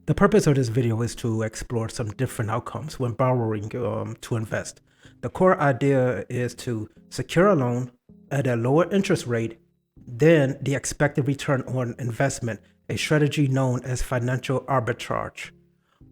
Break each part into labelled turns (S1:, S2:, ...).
S1: The purpose of this video is to explore some different outcomes when borrowing to invest. The core idea is to secure a loan at a lower interest rate than the expected return on investment, a strategy known as financial arbitrage.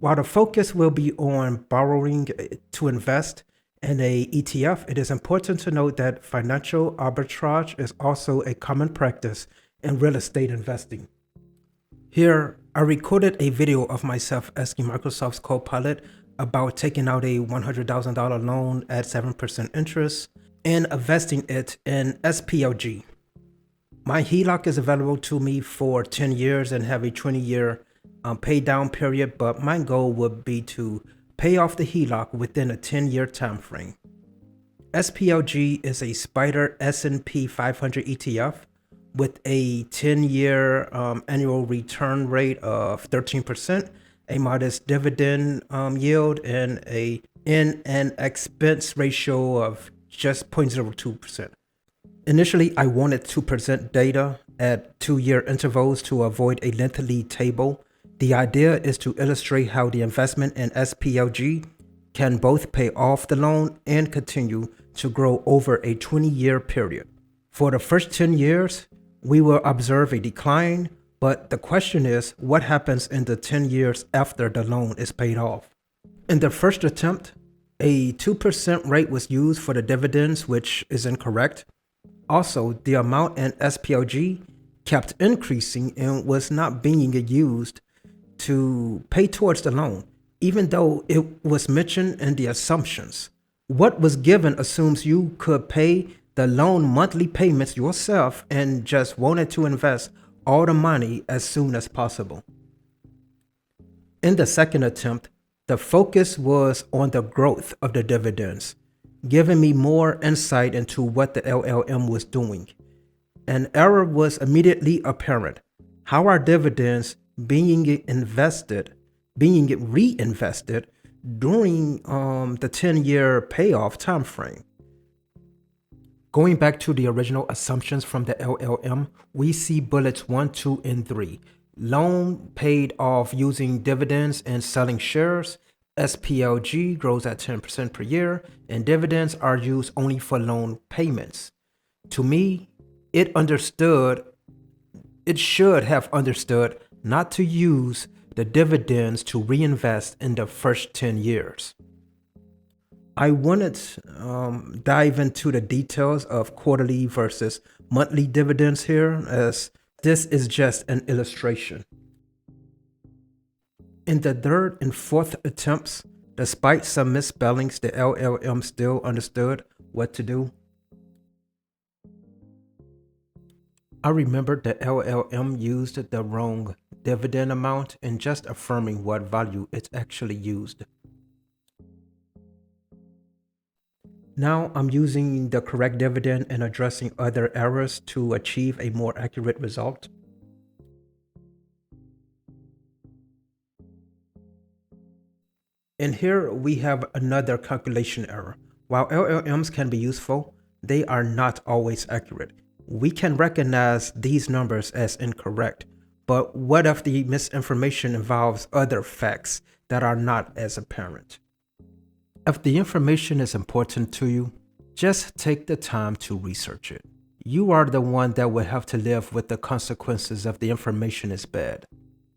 S1: While the focus will be on borrowing to invest in a ETF, it is important to note that financial arbitrage is also a common practice in real estate investing. Here, I recorded a video of myself asking Microsoft's Copilot about taking out a $100,000 loan at 7% interest and investing it in SPLG. My HELOC is available to me for 10 years and have a 20-year pay down period, but my goal would be to pay off the HELOC within a 10-year time frame. SPLG is a SPDR S&P 500 ETF with a 10-year annual return rate of 13%, a modest dividend yield, and an expense ratio of just 0.02%. Initially, I wanted 2% data at 2-year intervals to avoid a lengthy table. The idea is to illustrate how the investment in SPLG can both pay off the loan and continue to grow over a 20-year period. For the first 10 years, we will observe a decline, but the question is, what happens in the 10 years after the loan is paid off? In the first attempt, a 2% rate was used for the dividends, which is incorrect. Also, the amount in SPLG kept increasing and was not being used to pay towards the loan, even though it was mentioned in the assumptions. What was given assumes you could pay the loan monthly payments yourself and just wanted to invest all the money as soon as possible. In the second attempt, the focus was on the growth of the dividends, giving me more insight into what the LLM was doing. An error was immediately apparent. How are dividends being reinvested during the 10-year payoff time frame? Going back to the original assumptions from the LLM, we see bullets 1, 2, and 3. Loan paid off using dividends and selling shares. SPLG grows at 10% per year, and dividends are used only for loan payments. To me, it should have understood not to use the dividends to reinvest in the first 10 years. I wanted to dive into the details of quarterly versus monthly dividends here, as this is just an illustration. In the third and fourth attempts, despite some misspellings, the LLM still understood what to do. I remembered the LLM used the wrong dividend amount in just affirming what value it actually used. Now I'm using the correct dividend and addressing other errors to achieve a more accurate result. And here we have another calculation error. While LLMs can be useful, they are not always accurate. We can recognize these numbers as incorrect, but what if the misinformation involves other facts that are not as apparent? If the information is important to you, just take the time to research it. You are the one that will have to live with the consequences if the information is bad.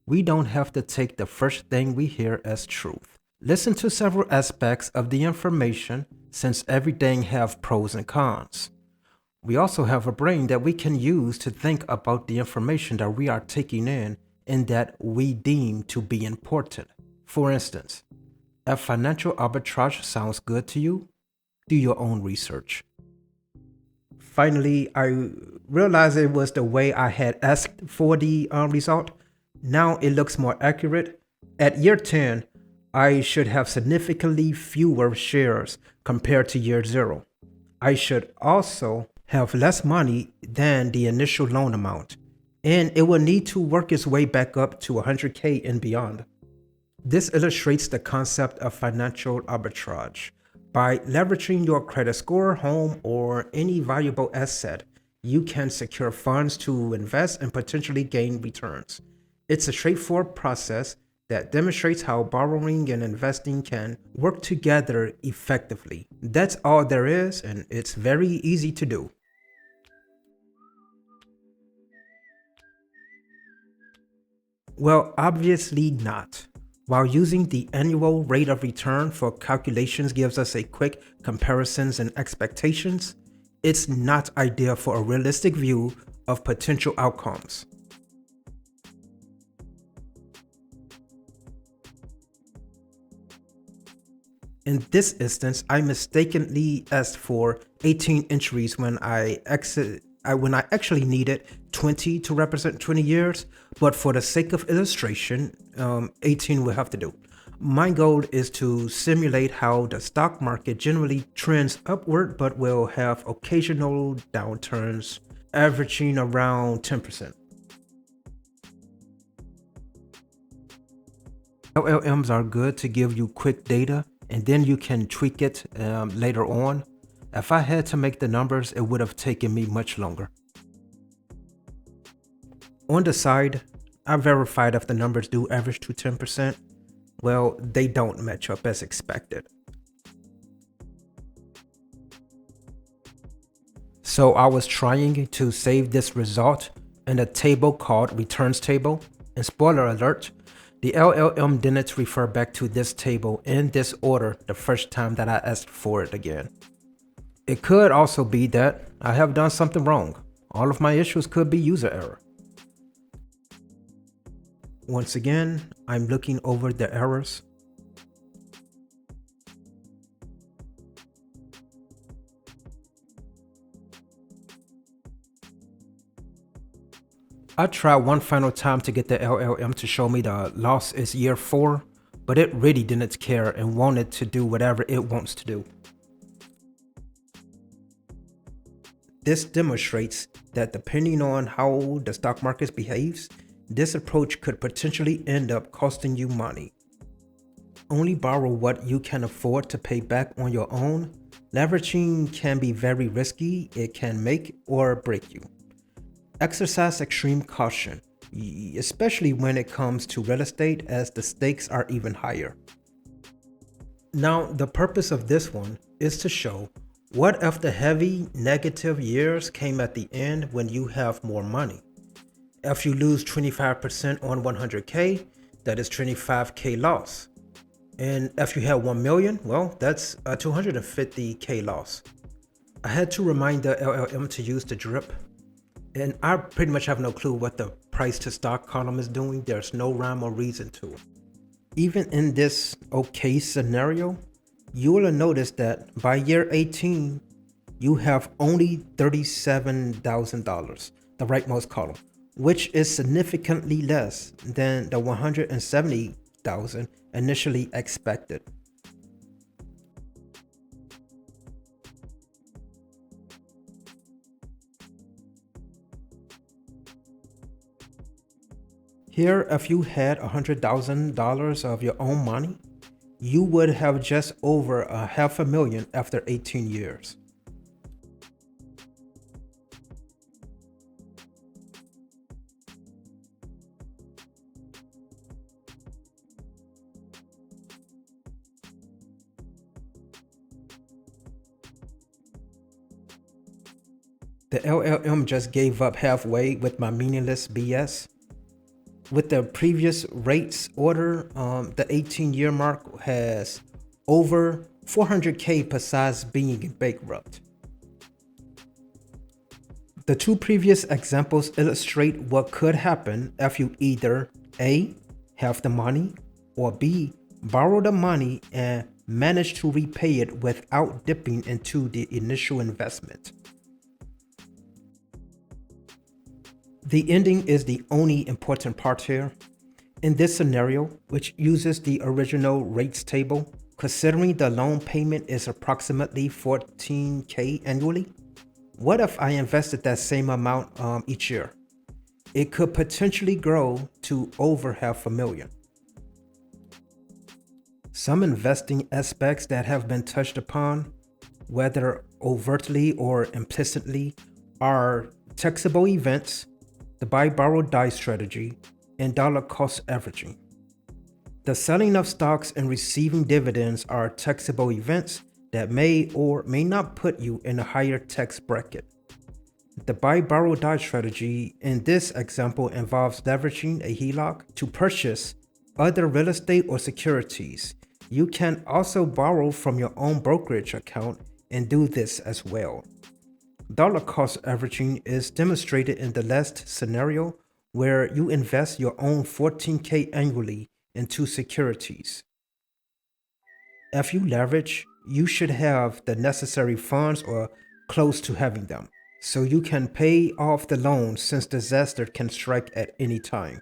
S1: We don't have to take the first thing we hear as truth. Listen to several aspects of the information, since everything have pros and cons. We also have a brain that we can use to think about the information that we are taking in and that we deem to be important. For instance, if financial arbitrage sounds good to you, do your own research. Finally, I realized it was the way I had asked for the result. Now it looks more accurate. At year 10, I should have significantly fewer shares compared to year 0. I should also have less money than the initial loan amount, and it will need to work its way back up to 100K and beyond. This illustrates the concept of financial arbitrage. By leveraging your credit score, home, or any valuable asset, you can secure funds to invest and potentially gain returns. It's a straightforward process, that demonstrates how borrowing and investing can work together effectively. That's all there is, and it's very easy to do. Well, obviously not. While using the annual rate of return for calculations gives us a quick comparisons and expectations, it's not ideal for a realistic view of potential outcomes. In this instance, I mistakenly asked for 18 entries when when I actually needed 20 to represent 20 years, but for the sake of illustration, 18 will have to do. My goal is to simulate how the stock market generally trends upward but will have occasional downturns, averaging around 10%. LLMs are good to give you quick data and then you can tweak it later on. If I had to make the numbers, it would have taken me much longer. On the side, I verified if the numbers do average to 10%. Well, they don't match up as expected. So I was trying to save this result in a table called returns table, and spoiler alert, the LLM didn't refer back to this table in this order the first time that I asked for it again. It could also be that I have done something wrong. All of my issues could be user error. Once again, I'm looking over the errors. I tried one final time to get the LLM to show me the loss is year 4, but it really didn't care and wanted to do whatever it wants to do. This demonstrates that depending on how the stock market behaves, this approach could potentially end up costing you money. Only borrow what you can afford to pay back on your own. Leveraging can be very risky. It can make or break you. Exercise extreme caution, especially when it comes to real estate, as the stakes are even higher. Now, the purpose of this one is to show what if the heavy negative years came at the end when you have more money. If you lose 25% on 100K, that is 25K loss. And if you have 1 million, well, that's a 250K loss. I had to remind the LLM to use the drip, and I pretty much have no clue what the price to stock column is doing. There's no rhyme or reason to it. Even in this okay scenario, you will notice that by year 18, you have only $37,000, the rightmost column, which is significantly less than the $170,000 initially expected. Here, if you had $100,000 of your own money, you would have just over $500,000 after 18 years. The LLM just gave up halfway with my meaningless BS. With the previous rates order, the 18-year mark has over 400K besides being bankrupt. The two previous examples illustrate what could happen if you either A, have the money, or B, borrow the money and manage to repay it without dipping into the initial investment. The ending is the only important part here. In this scenario, which uses the original rates table, considering the loan payment is approximately 14K annually, what if I invested that same amount each year? It could potentially grow to over $500,000. Some investing aspects that have been touched upon, whether overtly or implicitly, are taxable events, the buy, borrow, die strategy, and dollar cost averaging. The selling of stocks and receiving dividends are taxable events that may or may not put you in a higher tax bracket. The buy, borrow, die strategy in this example involves leveraging a HELOC to purchase other real estate or securities. You can also borrow from your own brokerage account and do this as well. Dollar cost averaging is demonstrated in the last scenario where you invest your own $14K annually into securities. If you leverage, you should have the necessary funds or close to having them, so you can pay off the loan since disaster can strike at any time.